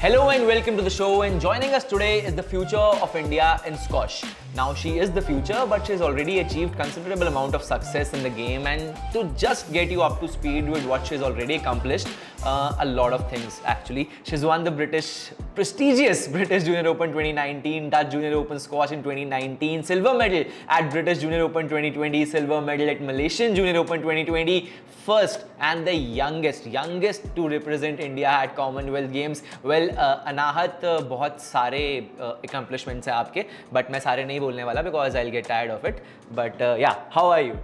Hello and welcome to the show. And joining us today is the future of India in squash. Now she is the future, but she's already achieved considerable amount of success in the game. And to just get you up to speed with what she's already accomplished, a lot of things actually. She's won the prestigious British Junior Open 2019, Dutch Junior Open Squash in 2019, silver medal at British Junior Open 2020, silver medal at Malaysian Junior Open 2020, first and the youngest to represent India at Commonwealth Games. Well, अनाहत बहुत सारे accomplishments हैं आपके, but मैं सारे नहीं बोलने वाला because I'll get tired of it. But yeah, how are you?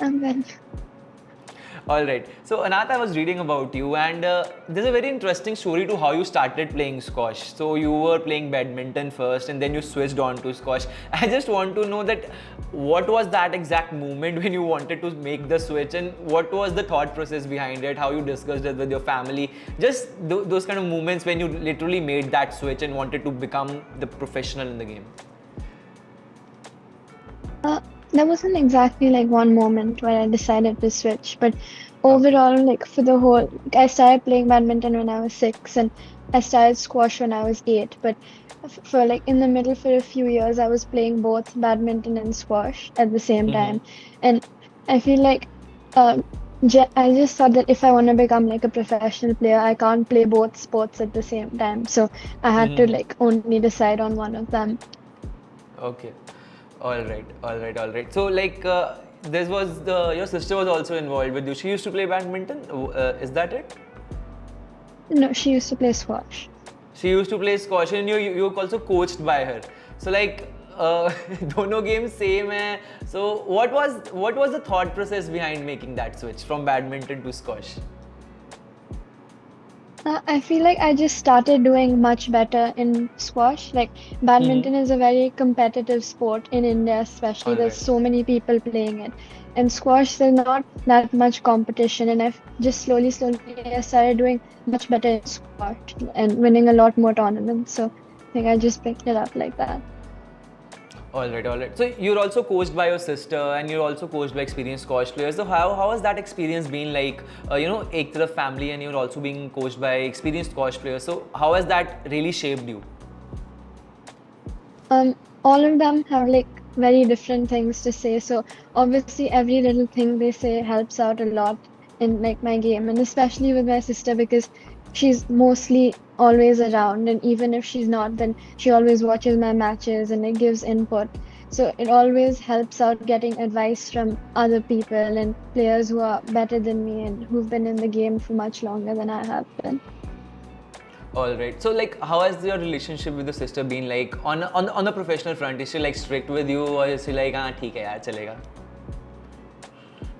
I'm good. All right. So Anath, I was reading about you, and there's a very interesting story to how you started playing squash. So you were playing badminton first, and then you switched on to squash. I just want to know that what was that exact moment when you wanted to make the switch, and what was the thought process behind it? How you discussed it with your family? Just those kind of moments when you literally made that switch and wanted to become the professional in the game. There wasn't exactly like one moment where I decided to switch, but overall, like for the whole, I started playing badminton when I was 6, and I started squash when I was 8. But for like in the middle, for a few years, I was playing both badminton and squash at the same time, and I feel like I just thought that if I want to become like a professional player, I can't play both sports at the same time. So I had to like only decide on one of them. Okay. All right. So like this was your sister was also involved with you. She used to play badminton. Is that it? No, she used to play squash. She used to play squash, and you were also coached by her. So like दोनों games same है. So what was the thought process behind making that switch from badminton to squash? I feel like I just started doing much better in squash. Like badminton is a very competitive sport in India, especially. There's so many people playing it. And squash, there's not that much competition. And I've just slowly, I started doing much better in squash and winning a lot more tournaments. So I think I just picked it up like that. All right. So you're also coached by your sister, and you're also coached by experienced squash players. So how has that experience been like? एक तरफ family, and you're also being coached by experienced squash players. So how has that really shaped you? All of them have like very different things to say. So obviously every little thing they say helps out a lot in like my game, and especially with my sister because she's mostly always around, and even if she's not, then she always watches my matches and it gives input. So it always helps out getting advice from other people and players who are better than me and who've been in the game for much longer than I have been. All right. So like, how has your relationship with your sister been like on the professional front? Is she like strict with you, or is she like, हाँ ठीक है यार चलेगा?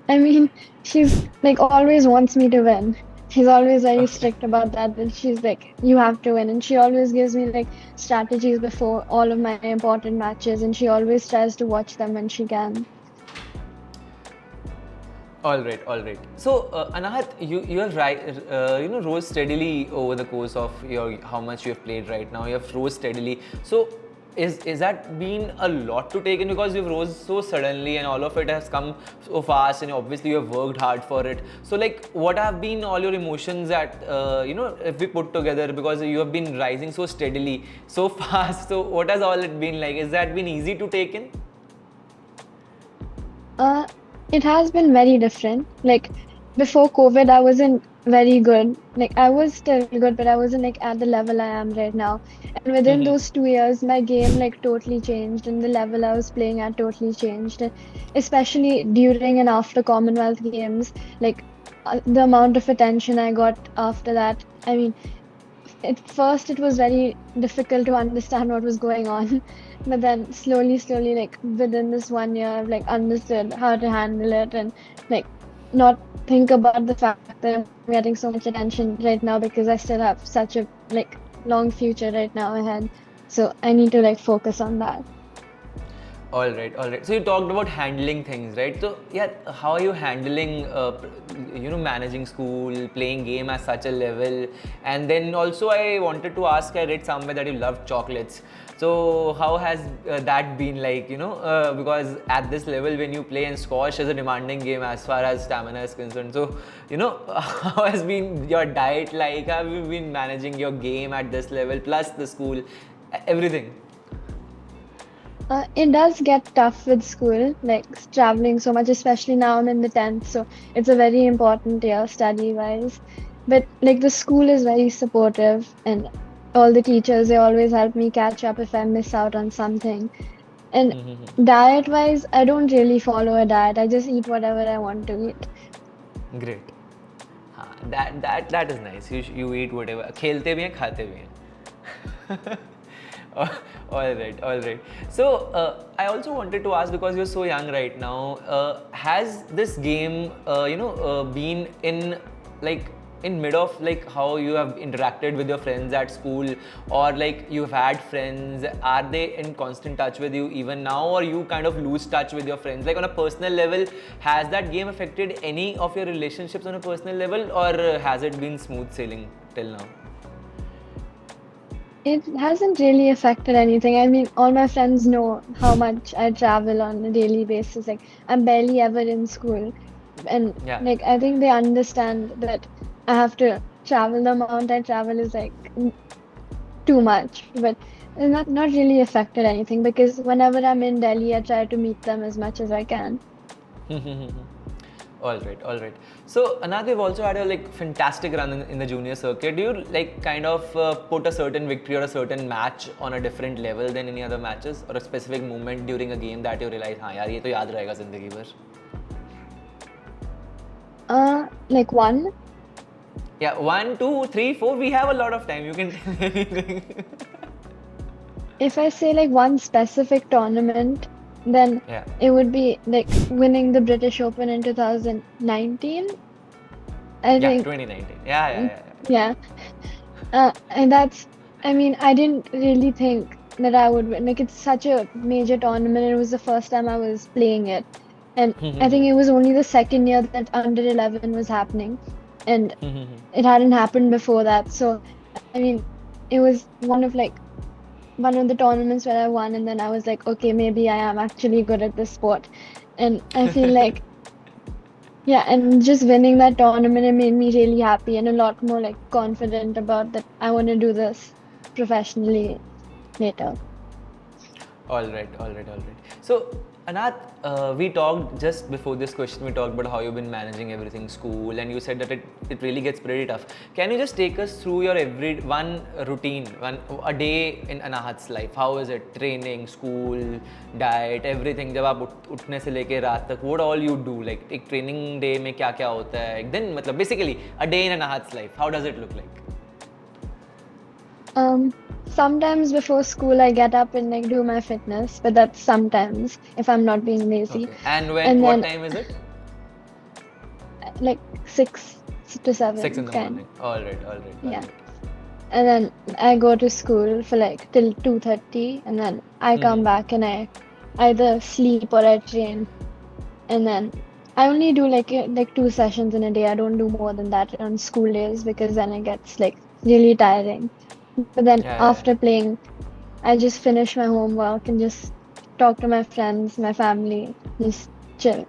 I mean, she's like always wants me to win. She's always very strict about that. And she's like, you have to win. And she always gives me like strategies before all of my important matches. And she always tries to watch them when she can. All right. So Anahat, you have rose steadily over the course of your how much you have played right now. You have rose steadily. So is that been a lot to take in, because you've rose so suddenly and all of it has come so fast, and obviously you have worked hard for it. So like, what have been all your emotions at if we put together, because you have been rising so steadily, so fast. So what has all it been like? Is that been easy to take in? It has been very different. Like before COVID, I wasn't very good. Like I was still good, but I wasn't like at the level I am right now. And within those 2 years, my game like totally changed, and the level I was playing at totally changed. And especially during and after Commonwealth Games, like the amount of attention I got after that. I mean, at first it was very difficult to understand what was going on, but then slowly, like within this 1 year, I've like understood how to handle it and like not think about the fact that I'm getting so much attention right now because I still have such a like long future right now ahead. So I need to like focus on that. All right, all right. So you talked about handling things, right? So yeah, how are you handling, managing school, playing game at such a level, and then also I wanted to ask. I read somewhere that you love chocolates. So how has that been like? Because at this level, when you play in squash, is a demanding game as far as stamina is concerned. So how has been your diet like? Have you been managing your game at this level plus the school, everything? It does get tough with school, like traveling so much, especially now I'm in the 10th, so it's a very important year study-wise. But like the school is very supportive, and all the teachers, they always help me catch up if I miss out on something. And diet-wise, I don't really follow a diet. I just eat whatever I want to eat. Great. That is nice. You eat whatever. खेलते भी हैं, खाते भी हैं. All right, all right. So I also wanted to ask, because you're so young right now, has this game, been in like in mid of like how you have interacted with your friends at school, or like you've had friends? Are they in constant touch with you even now, or you kind of lose touch with your friends? Like on a personal level, has that game affected any of your relationships on a personal level, or has it been smooth sailing till now? It hasn't really affected anything. I mean, all my friends know how much I travel on a daily basis. Like, I'm barely ever in school. And Yeah. like, I think they understand that I have to travel. The amount I travel is like too much. But it's not really affected anything, because whenever I'm in Delhi, I try to meet them as much as I can. All right, all right. So Anand, you've also had a like fantastic run in the junior circuit. Do you like kind of put a certain victory or a certain match on a different level than any other matches, or a specific moment during a game that you realize, हाँ यार ये तो याद रहेगा जिंदगी भर? Like one. Yeah, 1, 2, 3, 4. We have a lot of time. You can tell anything. If I say like one specific tournament, then Yeah. it would be like winning the British Open in 2019. I Yeah, think, 2019. Yeah. and I mean, I didn't really think that I would win. Like, it's such a major tournament. It was the first time I was playing it. And I think it was only the second year that under 11 was happening. And it hadn't happened before that. So, I mean, it was one of the tournaments where I won, and then I was like, okay, maybe I am actually good at this sport. And I feel like, yeah, and just winning that tournament, it made me really happy and a lot more like confident about that I want to do this professionally later. All right, all right, all right. So, Anath, we talked just before this question, we talked about how you've been managing everything, school, and you said that it really gets pretty tough. Can you just take us through your routine, a day in Anahat's life? How is it? Training, school, diet, everything. जब आप उठने से लेके रात तक, what all you do? Like एक training day में क्या क्या होता है? एक दिन मतलब basically a day in Anahat's life. How does it look like? Sometimes before school, I get up and like do my fitness, but that's sometimes if I'm not being lazy. Okay. And what And then time is it? like 6 to 7, 6 in the 10. morning. All right, all right. All Yeah. right. And then I go to school for like till 2:30, and then I come back and I either sleep or I train. And then I only do like 2 sessions in a day. I don't do more than that on school days, because then it gets like really tiring. But then Yeah, yeah, after playing, I just finish my homework and just talk to my friends, my family, just chill.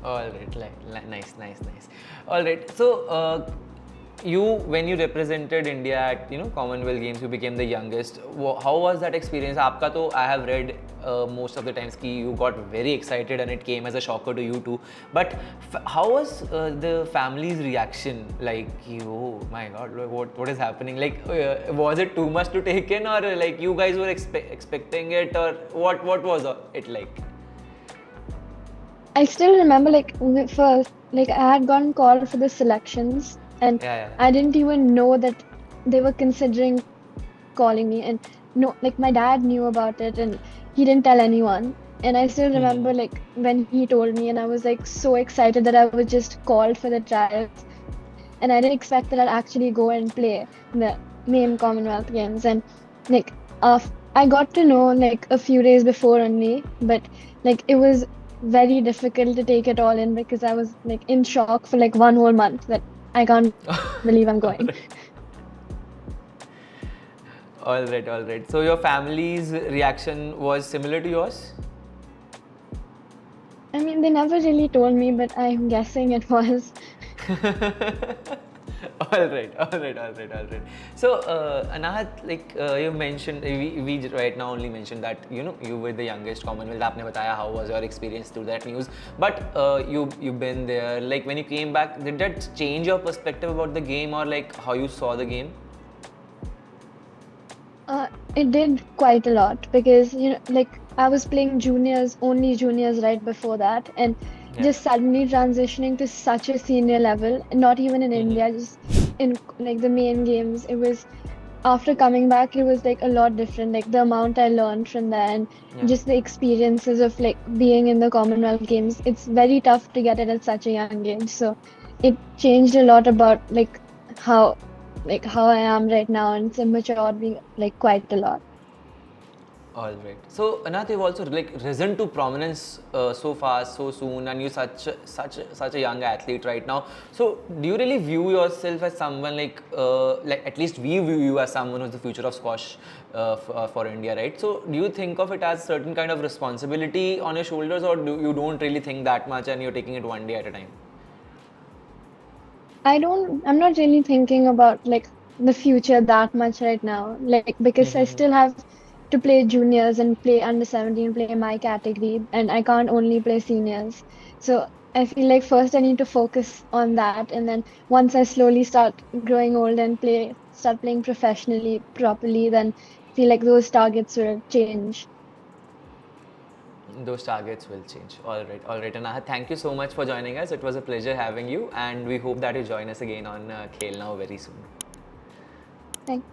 All right, nice, nice, nice. All right, so when you represented India at Commonwealth Games, you became the youngest. How was that experience? आपका तो I have read most of the times कि you got very excited and it came as a shocker to you too. But how was the family's reaction? Like, oh my God, what is happening? Like, was it too much to take in, or like you guys were expecting it, or what was it like? I still remember first, like I had gotten called for the selections, and Yeah. I didn't even know that they were considering calling me. And no, like my dad knew about it and he didn't tell anyone. And I still remember like when he told me, and I was like so excited that I was just called for the trials. And I didn't expect that I'd actually go and play the main Commonwealth Games. And like I got to know like a few days before only, but like it was very difficult to take it all in because I was like in shock for like 1 whole month that I can't believe I'm going. All right, all right. So your family's reaction was similar to yours? I mean, they never really told me, but I'm guessing it was. All right, all right, all right, all right. So, Anahat, like you mentioned, we right now only mentioned that you were the youngest Commonwealth. आपने बताया how was your experience through that news. But you've been there. Like when you came back, did that change your perspective about the game or like how you saw the game? Uh, it did quite a lot because like I was playing juniors, only juniors right before that, and Yeah. just suddenly transitioning to such a senior level, not even in India, just in like the main games. It was after coming back, it was like a lot different. Like the amount I learned from that and Yeah. just the experiences of like being in the Commonwealth Games. It's very tough to get it at such a young age. So it changed a lot about how how I am right now, and it's matured me like quite a lot. All right. So Anath, you've also like risen to prominence so fast, so soon, and you're such a young athlete right now. So do you really view yourself as someone like at least we view you as someone who's the future of squash for India, right? So do you think of it as certain kind of responsibility on your shoulders, or do you don't really think that much and you're taking it one day at a time? I'm not really thinking about like the future that much right now, like because I still have to play juniors and play under 17, play my category, and I can't only play seniors. So I feel like first I need to focus on that, and then once I slowly start growing old and start playing professionally properly, then feel like those targets will change. Those targets will change. All right. Anahat, thank you so much for joining us. It was a pleasure having you, and we hope that you join us again on Khel Now very soon. Thank